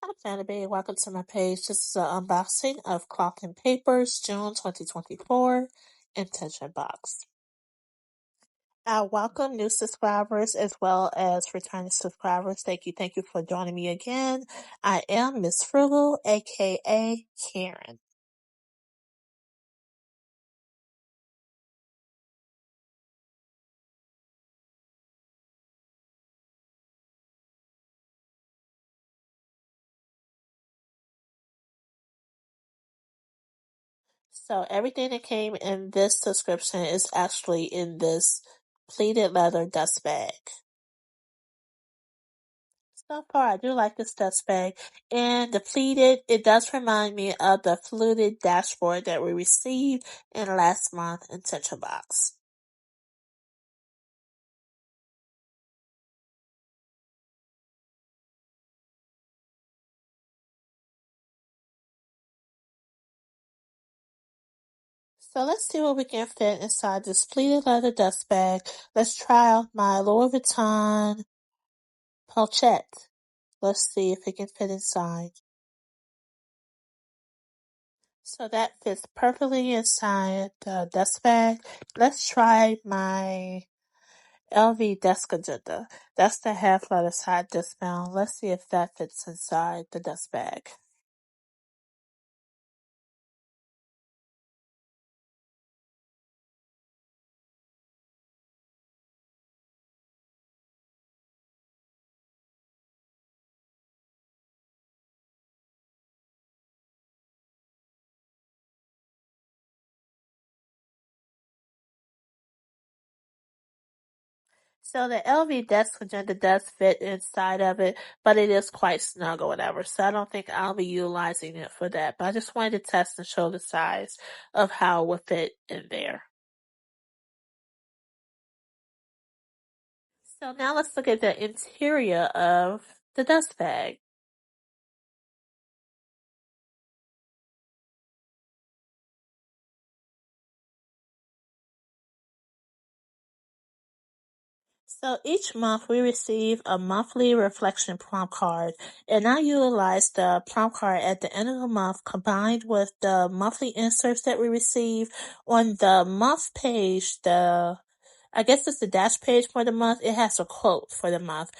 Hi, Fanny. Welcome to my page. This is an unboxing of Cloth and Papers, June 2024, intention box. I welcome new subscribers as well as returning subscribers. Thank you for joining me again. I am Miss Frugal, aka Karen. So everything that came in this subscription is actually in this pleated leather dust bag. So far, I do like this dust bag. And the pleated, it does remind me of the fluted dashboard that we received in last month in Tetra Box. So let's see what we can fit inside this pleated leather dust bag. Let's try out my Louis Vuitton pochette. Let's see if it can fit inside. So that fits perfectly inside the dust bag. Let's try my LV desk agenda. That's the half letter side dismount. Let's see if that fits inside the dust bag. So the LV desk agenda does fit inside of it, but it is quite snug or whatever. So I don't think I'll be utilizing it for that. But I just wanted to test and show the size of how it would fit in there. So now let's look at the interior of the dust bag. So each month we receive a monthly reflection prompt card, and I utilize the prompt card at the end of the month combined with the monthly inserts that we receive on the month page. I guess it's the dash page for the month. It has a quote for the month,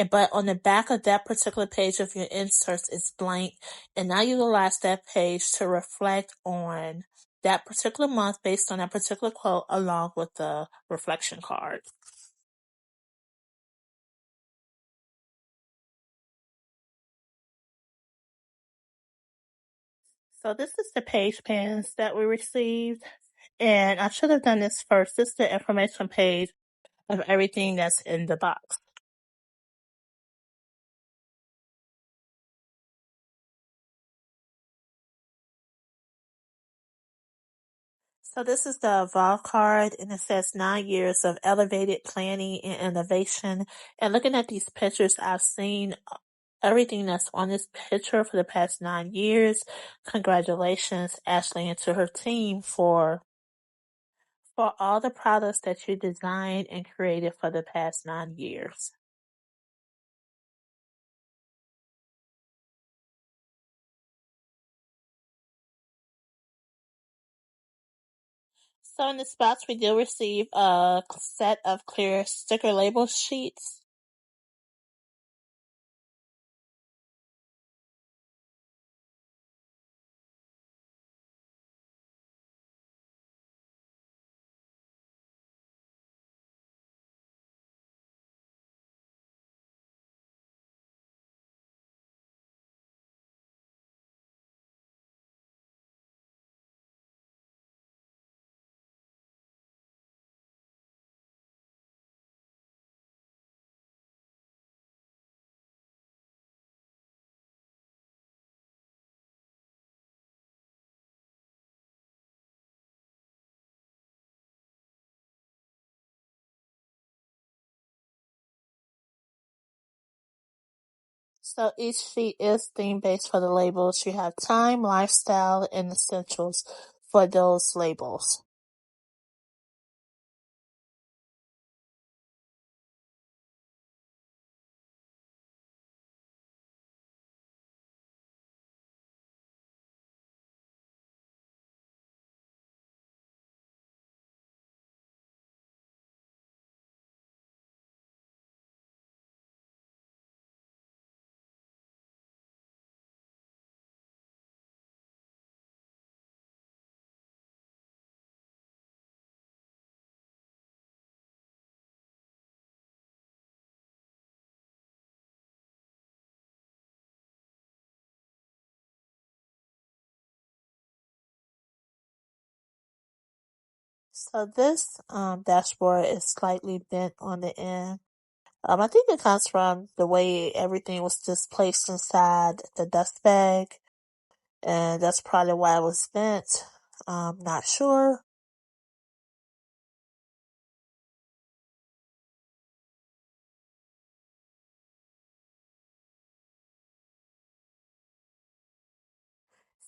but on the back of that particular page of your inserts is blank, and I utilize that page to reflect on that particular month based on that particular quote along with the reflection card. So this is the page pans that we received, and I should have done this first. This is the information page of everything that's in the box. So this is the Evolve card, and it says 9 years of elevated planning and innovation. And looking at these pictures, I've seen everything that's on this picture for the past 9 years. Congratulations, Ashley, and to her team for all the products that you designed and created for the past 9 years. So in this box, we do receive a set of clear sticker label sheets. So each sheet is theme based for the labels. You have time, lifestyle, and essentials for those labels. So this dashboard is slightly bent on the end. I think it comes from the way everything was just placed inside the dust bag, and that's probably why it was bent. Not sure.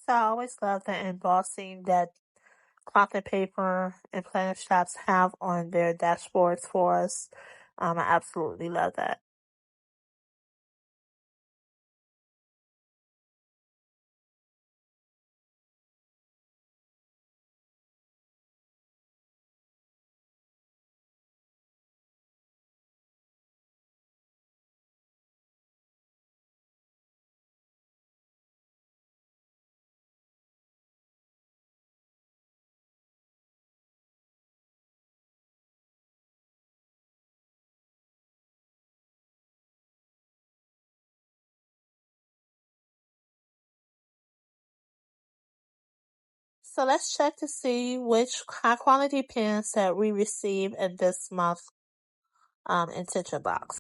So I always love the embossing that cloth and paper and planner shops have on their dashboards for us. I absolutely love that. So let's check to see which high quality pens that we receive in this month's intention box.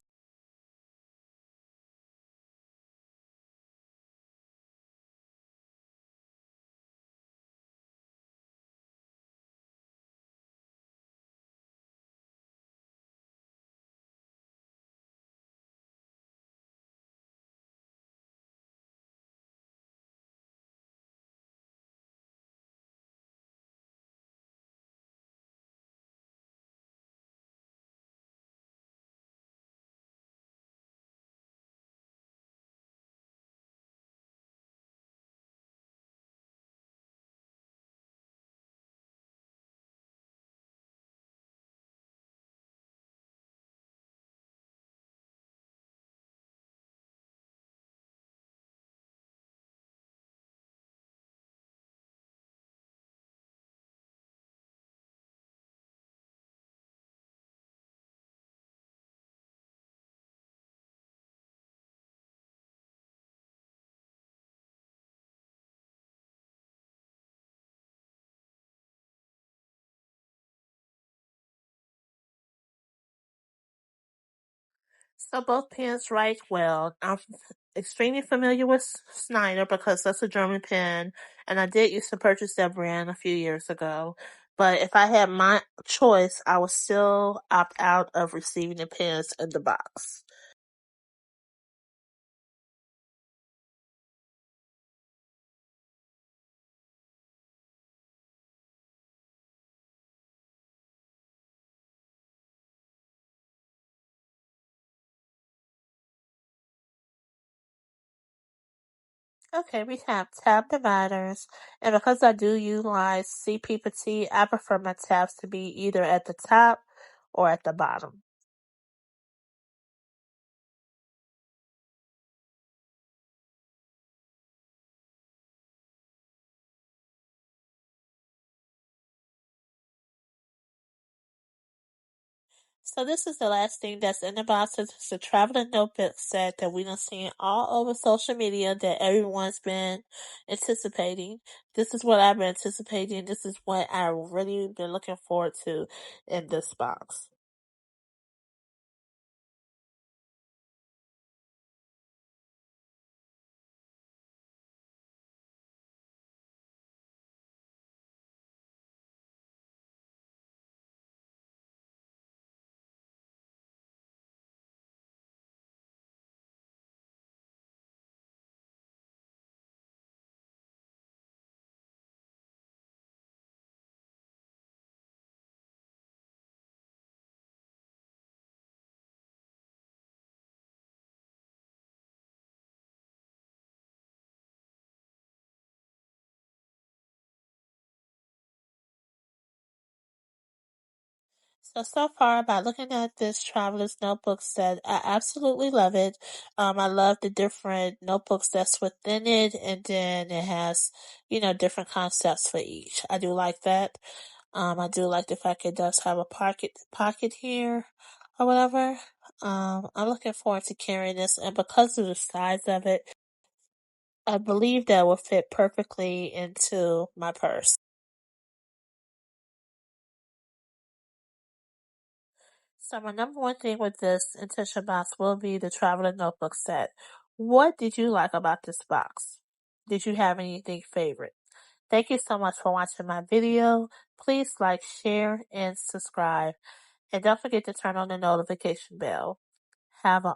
So both pens write well. I'm extremely familiar with Snyder because that's a German pen, and I did used to purchase that brand a few years ago. But if I had my choice, I would still opt out of receiving the pens in the box. Okay, we have tab dividers, and because I do utilize CP Petite, I prefer my tabs to be either at the top or at the bottom. So this is the last thing that's in the box. It's a traveling notebook set that we done seen all over social media that everyone's been anticipating. This is what I've been anticipating. This is what I've really been looking forward to in this box. So far, by looking at this traveler's notebook set, I absolutely love it. I love the different notebooks that's within it, and then it has, different concepts for each. I do like that. I do like the fact it does have a pocket here or whatever. I'm looking forward to carrying this, and because of the size of it, I believe that will fit perfectly into my purse. So my number one thing with this intention box will be the traveling notebook set. What did you like about this box? Did you have anything favorite? Thank you so much for watching my video. Please like, share, and subscribe. And don't forget to turn on the notification bell. Have a